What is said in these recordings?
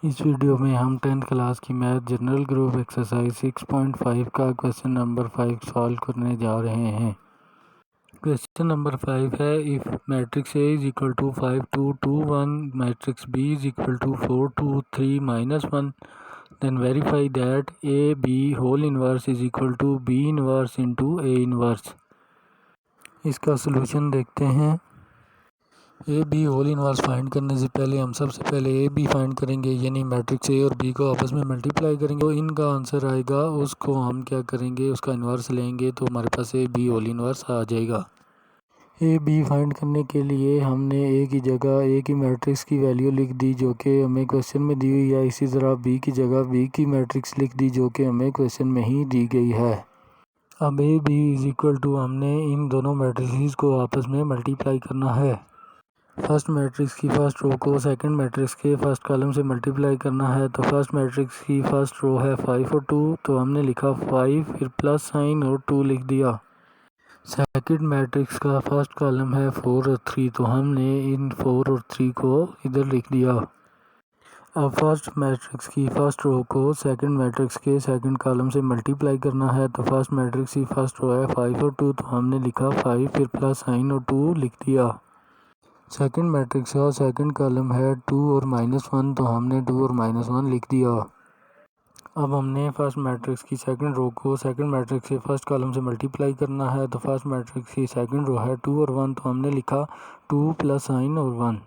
इस वीडियो में हम 10th क्लास की मैथ जनरल ग्रुप एक्सरसाइज 6.5 का क्वेश्चन नंबर 5 सॉल्व करने जा रहे हैं। क्वेश्चन नंबर 5 है, if matrix A is equal to 5 2 2 1, matrix B is equal to 4 2 3 -1, then verify that A B whole inverse is equal to B inverse into A inverse. इसका solution देखते हैं। A B whole inverse find करने से पहले हम सबसे पहले A B find करेंगे, यानी मैट्रिक्स ए और बी को आपस में मल्टीप्लाई करेंगे। तो इनका आंसर आएगा, उसको हम क्या करेंगे, उसका इन्वर्स लेंगे तो हमारे पास ए बी होल इनवर्स आ जाएगा। ए बी फाइंड करने के लिए हमने ए की जगह ए की मैट्रिक्स की वैल्यू लिख दी जो कि हमें क्वेश्चन में दी हुई है। इसी तरह बी की जगह बी की मैट्रिक्स लिख दी जो कि हमें क्वेश्चन में ही दी गई है। अब A B is equal to हमने इन दोनों मैट्रिक्स को आपस में मल्टीप्लाई करना है। फर्स्ट मैट्रिक्स की फर्स्ट रो को सेकंड मैट्रिक्स के फर्स्ट कॉलम से मल्टीप्लाई करना है। तो फर्स्ट मैट्रिक्स की फर्स्ट रो है 5 और 2, तो हमने लिखा 5 फिर प्लस साइन और 2 लिख दिया। सेकंड मैट्रिक्स का फर्स्ट कॉलम है 4 और 3, तो हमने इन 4 और 3 को इधर लिख दिया। अब फर्स्ट मैट्रिक्स की फर्स्ट रो को सेकंड मैट्रिक्स के सेकंड कॉलम से मल्टीप्लाई करना है। तो फर्स्ट मैट्रिक्स की फर्स्ट रो है 5 और 2, तो हमने लिखा 5 फिर प्लस साइन और 2 लिख दिया। सेकंड मैट्रिक्स का सेकंड कॉलम है 2 और -1, तो हमने 2 और -1 लिख दिया। अब हमने फर्स्ट मैट्रिक्स की सेकंड रो को सेकंड मैट्रिक्स के फर्स्ट कॉलम से मल्टीप्लाई करना है। तो फर्स्ट मैट्रिक्स की सेकंड रो है 2 और 1, तो हमने लिखा 2 प्लस साइन और 1।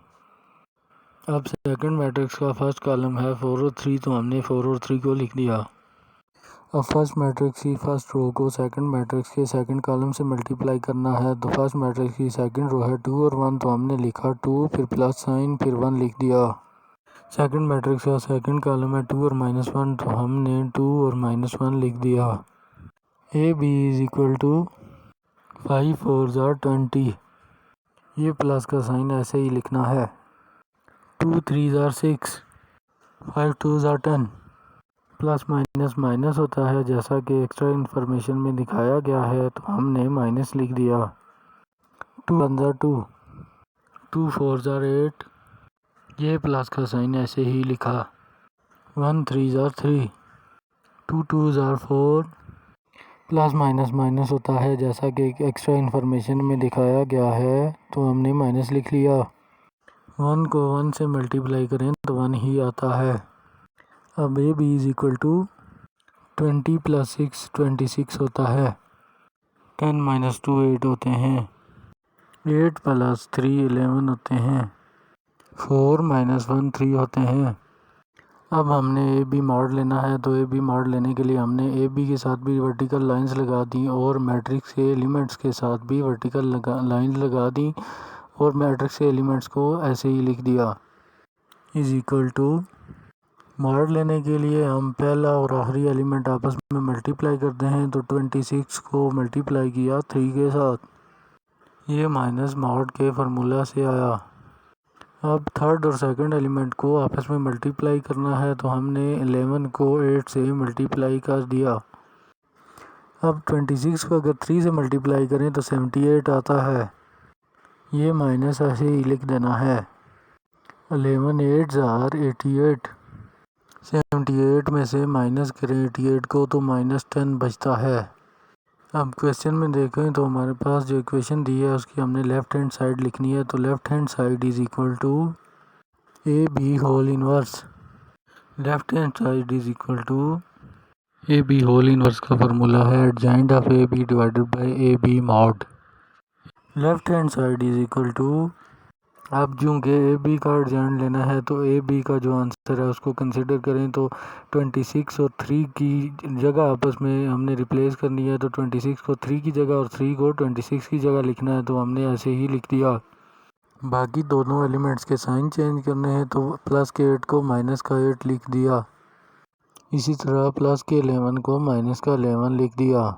अब सेकंड मैट्रिक्स का फर्स्ट कॉलम है 4 और 3, तो हमने 4 और 3 को लिख दिया। अब फर्स्ट मैट्रिक्स की फर्स्ट रो को सेकंड मैट्रिक्स के सेकंड कॉलम से मल्टीप्लाई करना है। तो फर्स्ट मैट्रिक्स की सेकंड रो है 2 और 1, तो हमने लिखा 2 फिर प्लस साइन फिर 1 लिख दिया। सेकंड मैट्रिक्स का सेकंड कॉलम है 2 और -1, तो हमने 2 और -1 लिख दिया। A B is equal to 5 4 20, ये प्लस का साइन ऐसे ही लिखना है। 2 3 6, 5 2 10, प्लस माइनस माइनस होता है जैसा कि एक्स्ट्रा इन्फॉर्मेशन में दिखाया गया है, तो हमने माइनस लिख दिया। 2 1 2, 2 4 8, ये प्लस का साइन ऐसे ही लिखा। 1 3 3, 2 2 4, प्लस माइनस माइनस होता है जैसा कि एक्स्ट्रा इन्फॉर्मेशन में दिखाया गया है, तो हमने माइनस लिख लिया। 1 को 1 से मल्टीप्लाई करें तो 1 ही आता है। अब A B is equal to 20 plus 6 26 होता है। 10 - 2 8 होते हैं। 8 प्लस 3 11 होते हैं। 4 - 1 3 होते हैं। अब हमने ए बी मॉड लेना है, तो ए बी मॉड लेने के लिए हमने ए बी के साथ भी वर्टिकल लाइंस लगा दी और मैट्रिक्स के एलिमेंट्स के साथ भी वर्टिकल लाइंस लगा दी और मैट्रिक्स के एलिमेंट्स को ऐसे ही लिख दिया। इज इक्वल टू मॉड लेने के लिए हम पहला और आखिरी एलिमेंट आपस में मल्टीप्लाई करते हैं। तो 26 को मल्टीप्लाई किया 3 के साथ, ये माइनस मॉड के फार्मूला से आया। अब थर्ड और सेकंड एलिमेंट को आपस में मल्टीप्लाई करना है, तो हमने 11 को 8 से मल्टीप्लाई कर दिया। अब 26 को अगर 3 से मल्टीप्लाई करें तो 78 आता है, ये माइनस ऐसे ही लिख देना है। 11 8 88, 78 में से माइनस करें 88 को तो -10 बचता है। अब क्वेश्चन में देखें तो हमारे पास जो इक्वेशन दी है उसकी हमने लेफ़्ट हैंड साइड लिखनी है। तो left hand side is equal to A B whole inverse. Left hand side is equal to A B whole inverse का फार्मूला है adjoint of A B divided by A B mod. Left hand side is equal to, अब चूँकि A B का adjoint लेना है तो A B का जो आंसर है उसको कंसिडर करें। तो 26 और 3 की जगह आपस में हमने रिप्लेस करनी है। तो 26 को 3 की जगह और 3 को 26 की जगह लिखना है, तो हमने ऐसे ही लिख दिया। बाकी दोनों एलिमेंट्स के साइन चेंज करने हैं, तो प्लस के 8 को माइनस का 8 लिख दिया। इसी तरह प्लस के 11 को माइनस का 11 लिख दिया।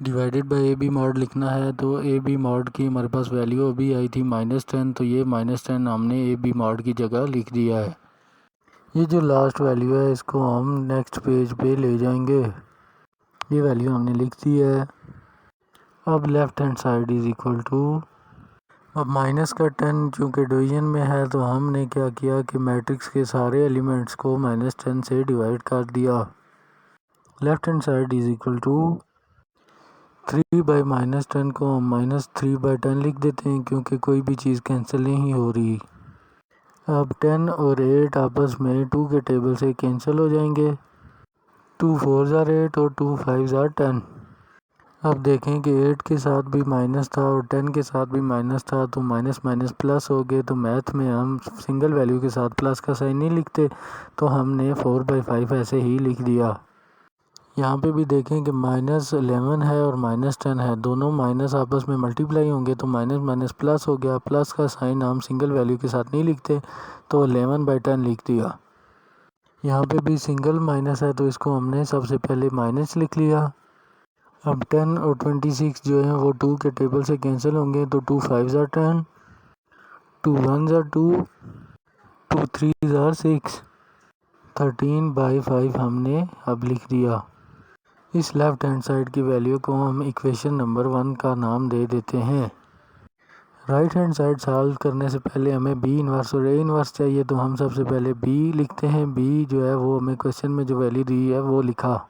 Divided by A B mod लिखना है, तो ए बी मॉड की हमारे पास वैल्यू अभी आई थी -10, तो ये -10 हमने ए बी मॉड की जगह लिख दिया है। ये जो लास्ट वैल्यू है इसको हम नेक्स्ट पेज पे ले जाएंगे। ये वैल्यू हमने लिख दी है। अब left hand side is equal to अब माइनस का 10 चूँकि डिवीजन में है तो हमने क्या किया कि मैट्रिक्स के सारे एलिमेंट्स को -10 से डिवाइड कर दिया। Left hand side is equal to 3/-10 को हम -3/10 लिख देते हैं क्योंकि कोई भी चीज़ कैंसिल नहीं हो रही। अब 10 और 8 आपस में 2 के टेबल से कैंसिल हो जाएंगे। 2 4 are 8 और 2 5 are 10। अब देखें कि 8 के साथ भी माइनस था और 10 के साथ भी माइनस था तो माइनस माइनस प्लस हो गए। तो मैथ में हम सिंगल वैल्यू के साथ प्लस का साइन नहीं लिखते तो हमने 4/5 ऐसे ही लिख दिया। यहाँ पे भी देखें कि -11 है और -10 है, दोनों माइनस आपस में मल्टीप्लाई होंगे तो माइनस माइनस प्लस हो गया। प्लस का साइन हम सिंगल वैल्यू के साथ नहीं लिखते तो 11/10 लिख दिया। यहाँ पे भी सिंगल माइनस है तो इसको हमने सबसे पहले माइनस लिख लिया। अब 10 और 26 जो है वो 2 के टेबल से कैंसिल होंगे तो 2 5 are 10, 2 1 are 2, 2 3 are 6, 13/5 हमने अब लिख दिया। इस लेफ्ट हैंड साइड की वैल्यू को हम इक्वेशन नंबर 1 का नाम दे देते हैं। राइट हैंड साइड सॉल्व करने से पहले हमें बी इन्वर्स और ए इन्वर्स चाहिए तो हम सबसे पहले बी लिखते हैं। बी जो है वो हमें क्वेश्चन में जो वैल्यू दी है वो लिखा।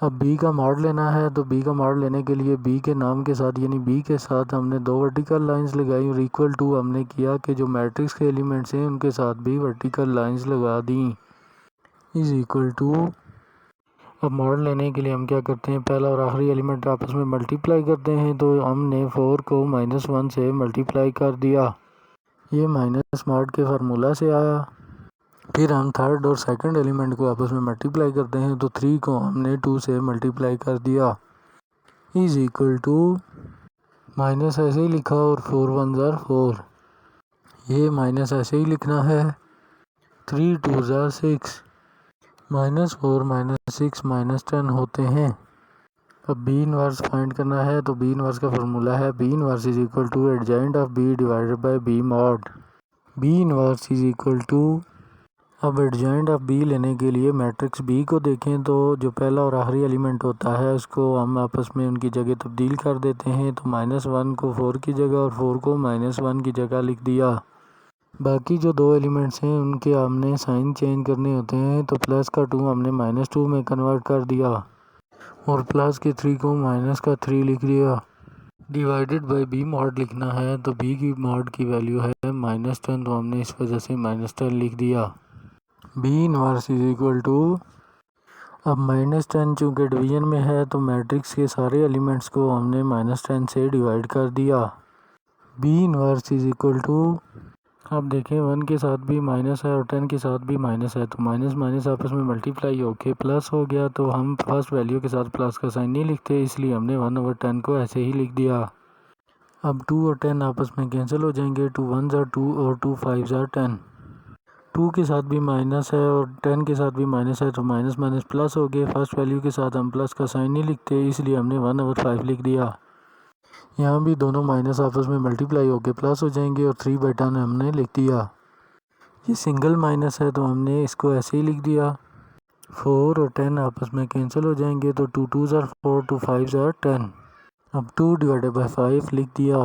अब बी का मॉड लेना है तो बी का मॉड लेने के लिए बी के नाम के साथ यानी बी के साथ हमने 2 वर्टिकल लाइंस लगाई और इक्वल टू हमने किया कि जो मैट्रिक्स के एलिमेंट्स हैं उनके साथ भी वर्टिकल लाइंस लगा दी। इज इक्वल टू अब मॉड लेने के लिए हम क्या करते हैं, पहला और आखिरी एलिमेंट आपस में मल्टीप्लाई करते हैं तो हमने 4 को -1 से मल्टीप्लाई कर दिया। ये माइनस मॉड के फार्मूला से आया। फिर हम थर्ड और सेकंड एलिमेंट को आपस में मल्टीप्लाई करते हैं तो 3 को हमने 2 से मल्टीप्लाई कर दिया। इज इक्वल टू माइनस ऐसे ही लिखा और 4 1 are 4, ये माइनस ऐसे ही लिखना है। 3 2 are 6, -4 -6 -10 होते हैं। अब बी इनवर्स फाइंड करना है तो बी इनवर्स का फार्मूला है B inverse is equal to adjoint of B divided by B mod. B inverse is equal to अब एडजॉइंट ऑफ बी लेने के लिए मैट्रिक्स बी को देखें तो जो पहला और आखिरी एलिमेंट होता है उसको हम आपस में उनकी जगह तब्दील कर देते हैं तो -1 को 4 की जगह और 4 को -1 की जगह लिख दिया। बाकी जो 2 एलिमेंट्स हैं उनके हमने साइन चेंज करने होते हैं तो प्लस का 2 हमने -2 में कन्वर्ट कर दिया और प्लस के 3 को माइनस का 3 लिख दिया। डिवाइडेड बाय बी मॉड लिखना है तो बी की मॉड की वैल्यू है -10 तो हमने इस वजह से -10 लिख दिया। B inverse is equal to अब -10 चूँकि डिवीजन में है तो मैट्रिक्स के सारे एलिमेंट्स को हमने -10 से डिवाइड कर दिया। B inverse is equal to अब देखें 1 के साथ भी माइनस है और 10 के साथ भी माइनस है तो माइनस माइनस आपस में मल्टीप्लाई होके प्लस हो गया तो हम फर्स्ट वैल्यू के साथ प्लस का साइन नहीं लिखते इसलिए हमने 1/10 को ऐसे ही लिख दिया। अब 2 और 10 आपस में कैंसिल हो जाएंगे। 2 1 are 2 और 2 5 are 10। 2 के साथ भी माइनस है और 10 के साथ भी माइनस है तो माइनस माइनस प्लस हो गए। फर्स्ट वैल्यू के साथ हम प्लस का साइन नहीं लिखते इसलिए हमने 1/5 लिख दिया। यहाँ भी दोनों माइनस आपस में मल्टीप्लाई होकर प्लस हो जाएंगे और 3/10 हमने लिख दिया। ये सिंगल माइनस है तो हमने इसको ऐसे ही लिख दिया। 4 और 10 आपस में कैंसिल हो जाएंगे तो 2 2 are 4, 2 5 are 10। अब 2 डिवाइडेड बाई 5 लिख दिया।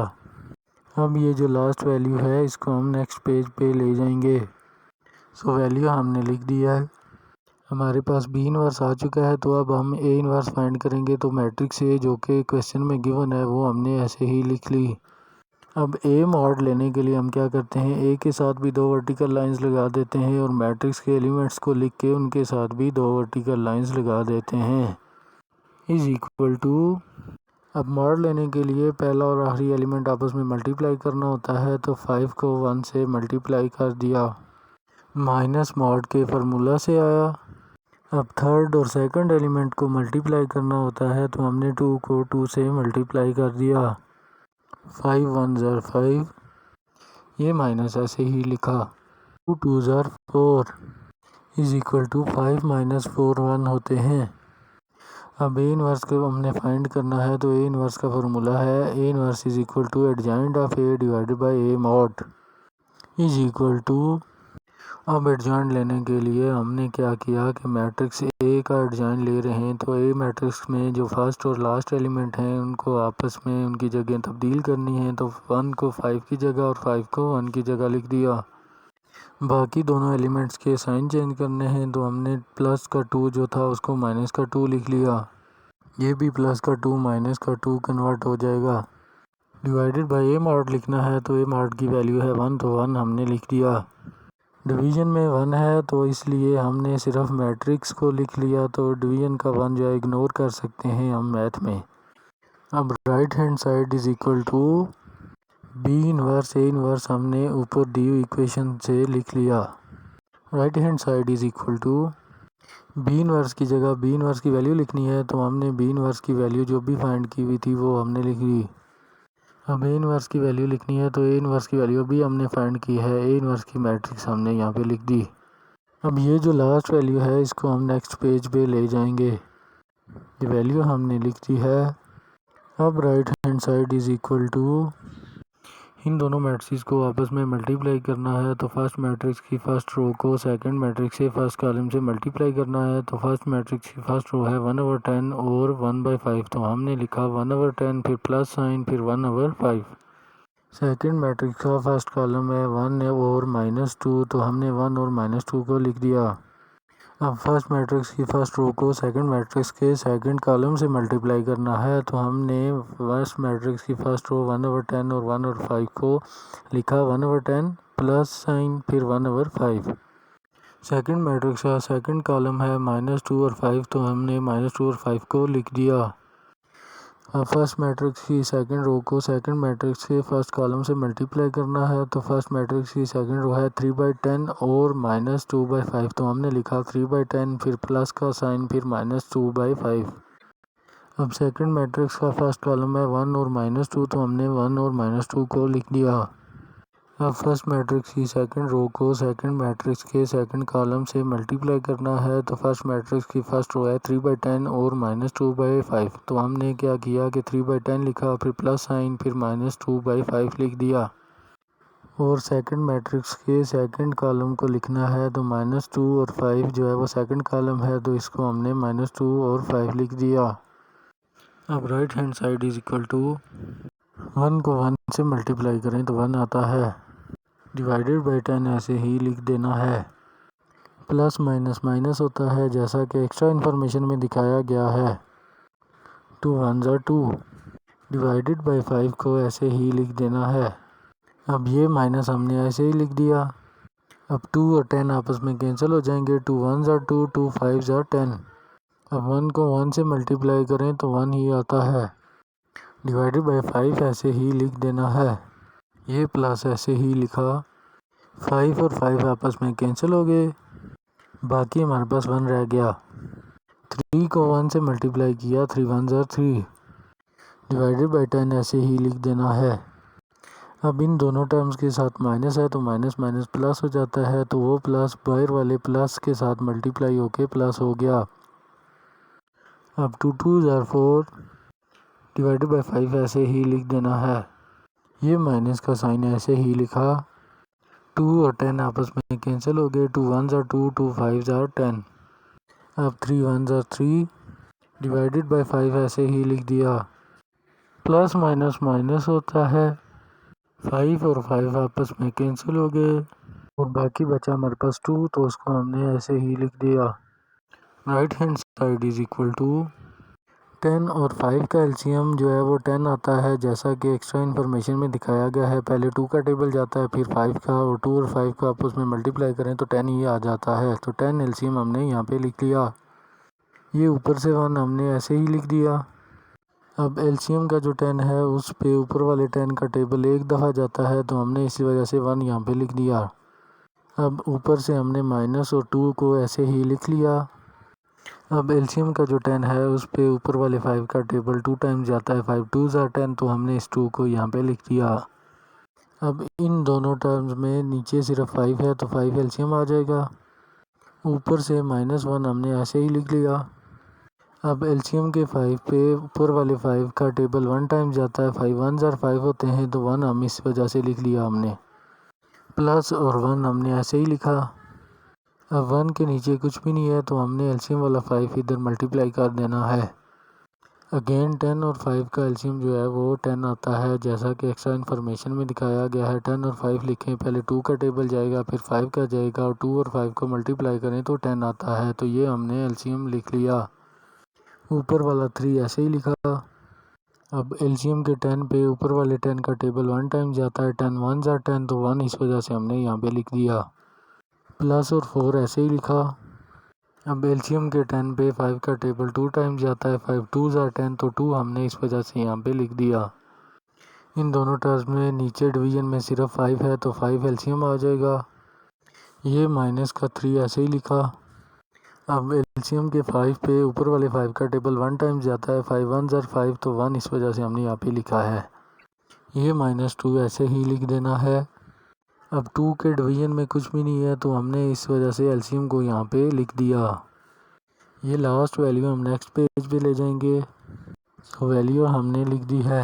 अब ये जो लास्ट वैल्यू है इसको हम नेक्स्ट पेज पे ले जाएंगे। सो वैल्यू हमने लिख दिया है। हमारे पास बी इनवर्स आ चुका है तो अब हम ए इनवर्स फाइंड करेंगे तो मैट्रिक्स ए जो कि क्वेश्चन में गिवन है वो हमने ऐसे ही लिख ली। अब ए मॉड लेने के लिए हम क्या करते हैं, ए के साथ भी 2 वर्टिकल लाइंस लगा देते हैं और मैट्रिक्स के एलिमेंट्स को लिख के उनके साथ भी 2 वर्टिकल लाइंस लगा देते हैं। इज इक्वल टू अब मॉड लेने के लिए पहला और आखिरी एलिमेंट आपस में मल्टीप्लाई करना होता है तो 5 को 1 से मल्टीप्लाई कर दिया। माइनस मॉड के फार्मूला से आया। अब थर्ड और सेकंड एलिमेंट को मल्टीप्लाई करना होता है तो हमने 2 को 2 से मल्टीप्लाई कर दिया। 5 1 are 5, ये माइनस ऐसे ही लिखा। 2 2 are 4 इज इक्वल टू 5 - 4 1 होते हैं। अब ए इनवर्स को हमने फाइंड करना है तो ए इनवर्स का फार्मूला है A inverse is equal to adjoint of A divided by A mod is equal to अब एडजॉइंट लेने के लिए हमने क्या किया कि मैट्रिक्स ए का एडजॉइंट ले रहे हैं, तो ए मैट्रिक्स में जो फर्स्ट और लास्ट एलिमेंट हैं उनको आपस में उनकी जगह तब्दील करनी है। तो 1 को 5 की जगह और 5 को 1 की जगह लिख दिया। बाकी दोनों एलिमेंट्स के साइन चेंज करने हैं, तो हमने प्लस का 2 जो था उसको माइनस का 2 लिख लिया। ये भी प्लस का 2 माइनस का 2 कन्वर्ट हो जाएगा। डिवाइडेड बाय ए मॉड लिखना है, तो ए मॉड की वैल्यू है 1, तो 1 हमने लिख दिया। डिवीज़न में 1 है तो इसलिए हमने सिर्फ मैट्रिक्स को लिख लिया, तो डिवीज़न का 1 जो है इग्नोर कर सकते हैं हम मैथ में। अब right hand side is equal to B inverse A inverse हमने ऊपर दी हुई इक्वेशन से लिख लिया। Right hand side is equal to B inverse की जगह बी इनवर्स की वैल्यू लिखनी है, तो हमने बी इनवर्स की वैल्यू जो भी फाइंड की हुई थी वो हमने लिख ली। अब ए इनवर्स की वैल्यू लिखनी है, तो ए इनवर्स की वैल्यू भी हमने फाइंड की है। ए इनवर्स की मैट्रिक्स हमने यहाँ पे लिख दी। अब ये जो लास्ट वैल्यू है इसको हम नेक्स्ट पेज पे ले जाएंगे। ये वैल्यू हमने लिख दी है। अब right hand side is equal to इन दोनों मैट्रिक्स को आपस में मल्टीप्लाई करना है, तो फर्स्ट मैट्रिक्स की फर्स्ट रो को सेकंड मैट्रिक्स से फर्स्ट कॉलम से मल्टीप्लाई करना है। तो फर्स्ट मैट्रिक्स की फर्स्ट रो है 1/10 और 1/5, तो हमने लिखा 1/10 फिर प्लस साइन फिर 1/5। सेकंड मैट्रिक्स का फर्स्ट कॉलम है 1 और -2, तो हमने 1 और -2 को लिख दिया। अब फर्स्ट मैट्रिक्स की फर्स्ट रो को सेकंड मैट्रिक्स के सेकंड कॉलम से मल्टीप्लाई करना है, तो हमने फर्स्ट मैट्रिक्स की फर्स्ट रो 1/10 और 1/5 को लिखा 1/10 प्लस साइन फिर 1/5। सेकंड मैट्रिक्स का सेकंड कॉलम है -2 और 5, तो हमने -2 और 5 को लिख दिया। अब फर्स्ट मैट्रिक्स की सेकंड रो को सेकंड मैट्रिक्स के फर्स्ट कॉलम से मल्टीप्लाई करना है, तो फर्स्ट मैट्रिक्स की सेकंड रो है 3/10 और -2/5, तो हमने लिखा 3/10 फिर प्लस का साइन फिर -2/5। अब सेकंड मैट्रिक्स का फर्स्ट कॉलम है 1 और -2, तो हमने 1 और -2 को लिख दिया। अब फर्स्ट मैट्रिक्स की सेकंड रो को सेकंड मैट्रिक्स के सेकंड कॉलम से मल्टीप्लाई करना है, तो फर्स्ट मैट्रिक्स की फर्स्ट रो है 3/10 और -2/5, तो हमने क्या किया कि 3/10 लिखा फिर प्लस साइन फिर -2/5 लिख दिया। और सेकंड मैट्रिक्स के सेकंड कॉलम को लिखना है, तो -2 और 5 जो है वो सेकंड कॉलम है, तो इसको हमने -2 और 5 लिख दिया। अब right hand side is equal to 1 को 1 से मल्टीप्लाई करें तो 1 आता है। डिवाइडेड बाई 10 ऐसे ही लिख देना है। प्लस माइनस माइनस होता है जैसा कि एक्स्ट्रा इन्फॉर्मेशन में दिखाया गया है। 2 1 are 2 डिवाइडेड बाई 5 को ऐसे ही लिख देना है। अब ये माइनस हमने ऐसे ही लिख दिया। अब 2 और 10 आपस में कैंसिल हो जाएंगे। 2 1 are 2 2 5 are 10। अब 1 को 1 से मल्टीप्लाई करें तो 1 ही आता है। डिवाइडेड बाई 5 ऐसे ही लिख देना है। ये प्लस ऐसे ही लिखा। 5 और 5 आपस में कैंसिल हो गए, बाकी हमारे पास 1 रह गया। 3 को 1 से मल्टीप्लाई किया, 3 1 are 3 डिवाइडेड बाई 10 ऐसे ही लिख देना है। अब इन दोनों टर्म्स के साथ माइनस है तो माइनस माइनस प्लस हो जाता है, तो वो प्लस बाहर वाले प्लस के साथ मल्टीप्लाई होके प्लस हो गया। अब 2 2 are 4 डिवाइडेड बाई 5 ऐसे ही लिख देना है। ये माइनस का साइन ऐसे ही लिखा। 2 और 10 आपस में कैंसिल हो गए। 2 1 are 2 2 5 are 10। अब 3 1 are 3 डिवाइडेड बाई 5 ऐसे ही लिख दिया। प्लस माइनस माइनस होता है। 5 और 5 आपस में कैंसिल हो गए और बाकी बचा हमारे पास 2, तो उसको हमने ऐसे ही लिख दिया। Right hand side is equal to 10 और 5 का एलसीएम जो है वो 10 आता है, जैसा कि एक्स्ट्रा इन्फॉर्मेशन में दिखाया गया है। पहले 2 का टेबल जाता है, फिर 5 का, और 2 और 5 का आपस में मल्टीप्लाई करें तो 10 ही आ जाता है। तो 10 एलसीएम हमने यहाँ पे लिख लिया। ये ऊपर से 1 हमने ऐसे ही लिख दिया। अब एलसीएम का जो 10 है उस पे ऊपर वाले 10 का टेबल एक दफ़ा जाता है, तो हमने इसी वजह से 1 यहाँ पे लिख दिया। अब ऊपर से हमने माइनस और 2 को ऐसे ही लिख लिया। अब एलसीएम का जो 10 है उस पे ऊपर वाले 5 का टेबल 2 टाइम्स जाता है। 5 2 are 10, तो हमने इस 2 को यहाँ पे लिख दिया। अब इन दोनों टर्म्स में नीचे सिर्फ 5 है, तो 5 एलसीएम आ जाएगा। ऊपर से -1 हमने ऐसे ही लिख लिया। अब एलसीएम के 5 पे ऊपर वाले 5 का टेबल 1 टाइम जाता है। 5 1 are 5 होते हैं, तो 1 हम इस वजह से लिख लिया हमने। प्लस और 1 हमने ऐसे ही लिखा। अब 1 के नीचे कुछ भी नहीं है तो हमने एलसीएम वाला 5 इधर मल्टीप्लाई कर देना है। अगेन 10 और 5 का एलसीएम जो है वो 10 आता है, जैसा कि एक्स्ट्रा इन्फॉर्मेशन में दिखाया गया है। 10 और 5 लिखें, पहले 2 का टेबल जाएगा, फिर 5 का जाएगा, और 2 और 5 को मल्टीप्लाई करें तो 10 आता है। तो ये हमने एलसीएम लिख लिया। ऊपर वाला 3 ऐसे ही लिखा। अब एलसीएम के 10 पे ऊपर वाले 10 का टेबल 1 टाइम जाता है, 10 1 are 10, तो 1 इस वजह से हमने यहाँ पे लिख दिया। प्लस और 4 ऐसे ही लिखा। अब एलसीएम के 10 पे 5 का टेबल 2 टाइम जाता है, 5 2 are 10, तो 2 हमने इस वजह से यहाँ पे लिख दिया। इन दोनों टर्म्स में नीचे डिवीजन में सिर्फ 5 है तो 5 एलसीएम आ जाएगा। ये माइनस का 3 ऐसे ही लिखा। अब एलसीएम के 5 पे ऊपर वाले 5 का टेबल 1 टाइम जाता है, 5 1 are 5, तो 1 इस वजह से हमने यहाँ पे लिखा है। ये -2 ऐसे ही लिख देना है। अब 2 के डिवीजन में कुछ भी नहीं है तो हमने इस वजह से एलसीएम को यहाँ पे लिख दिया। ये लास्ट वैल्यू हम नेक्स्ट पेज पे ले जाएंगे। तो वैल्यू हमने लिख दी है।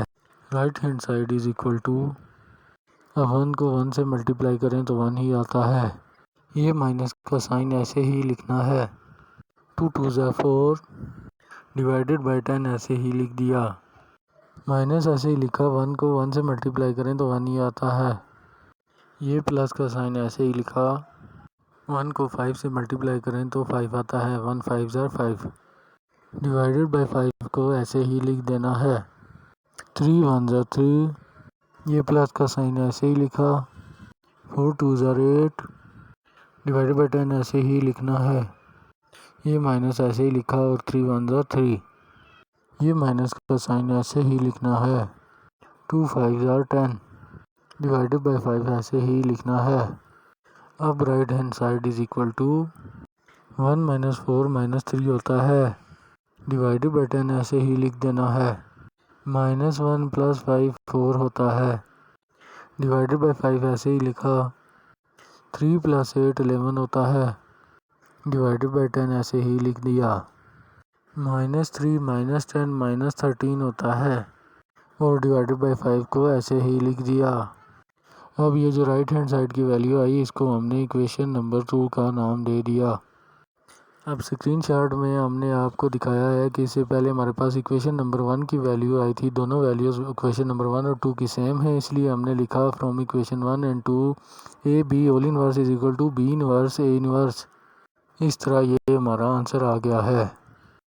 Right hand side is equal to, अब 1 को 1 से मल्टीप्लाई करें तो 1 ही आता है। ये माइनस का साइन ऐसे ही लिखना है। 2 2 are 4 डिवाइडेड बाई 10 ऐसे ही लिख दिया। माइनस ऐसे ही लिखा, 1 को 1 से मल्टीप्लाई करें तो 1 ही आता है। ये प्लस का साइन ऐसे ही लिखा। 1 को 5 से मल्टीप्लाई करें तो 5 आता है, 1 5 are 5 डिवाइडेड बाई 5 को ऐसे ही लिख देना है। 3 1 are 3, ये प्लस का साइन ऐसे ही लिखा। 4 2 are 8 डिवाइडेड बाई 10 ऐसे ही लिखना है। ये माइनस ऐसे ही लिखा और 3 1 are 3, ये माइनस का साइन ऐसे ही लिखना है। 2 5 are 10 डिवाइडेड बाई 5 ऐसे ही लिखना है। अब right hand side is equal to 1 - 4 - 3 होता है, डिवाइडेड बाई 10 ऐसे ही लिख देना है। -1 + 5 4 होता है, डिवाइडेड बाई 5 ऐसे ही लिखा। 3 + 8 11 होता है, डिवाइडेड बाई 10 ऐसे ही लिख दिया। -3 -10 -13 होता है और डिवाइडेड बाई 5 को ऐसे ही लिख दिया। अब ये जो राइट हैंड साइड की वैल्यू आई इसको हमने इक्वेशन नंबर 2 का नाम दे दिया। अब स्क्रीनशॉट में हमने आपको दिखाया है कि इससे पहले हमारे पास इक्वेशन नंबर 1 की वैल्यू आई थी। दोनों वैल्यूज़ इक्वेशन नंबर 1 और 2 की सेम है, इसलिए हमने लिखा from equation 1 and 2 A B whole inverse is equal to B inverse A inverse. इस तरह ये हमारा आंसर आ गया है।